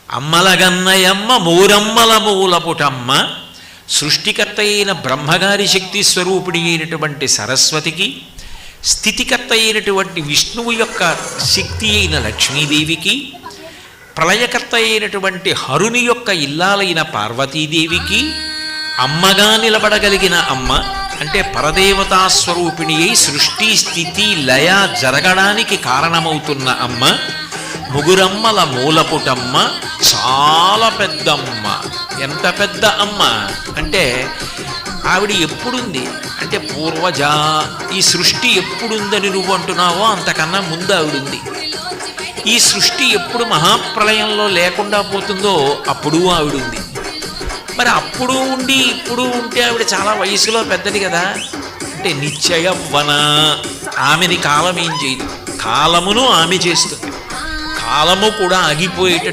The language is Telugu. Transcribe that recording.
అమ్మలగన్నయమ్మ మూరమ్మల మూలపుటమ్మ, సృష్టికర్త అయిన బ్రహ్మగారి శక్తి స్వరూపిణి అయినటువంటి సరస్వతికి, స్థితికర్త అయినటువంటి విష్ణువు యొక్క శక్తి అయిన లక్ష్మీదేవికి, ప్రళయకర్త అయినటువంటి హరుని యొక్క ఇల్లాలైన పార్వతీదేవికి అమ్మగా నిలబడగలిగిన అమ్మ అంటే పరదేవతా స్వరూపిణి అయి సృష్టి స్థితి లయ జరగడానికి కారణమవుతున్న అమ్మ, ముగురమ్మల మూలపుటమ్మ, చాలా పెద్దమ్మ. ఎంత పెద్ద అమ్మ అంటే ఆవిడ ఎప్పుడుంది అంటే పూర్వజ. ఈ సృష్టి ఎప్పుడుందని నువ్వు అంటున్నావో అంతకన్నా ముందు ఆవిడుంది. ఈ సృష్టి ఎప్పుడు మహాప్రళయంలో లేకుండా పోతుందో అప్పుడు ఆవిడుంది. మరి అప్పుడు ఉండి ఇప్పుడు ఉంటే ఆవిడ చాలా వయసులో పెద్దది కదా. అంటే నిశ్చయవ్వన, ఆమెని కాలం ఏం చేయదు, కాలమును ఆమె చేస్తుంది. కాలము కూడా ఆగిపోయేటట్టు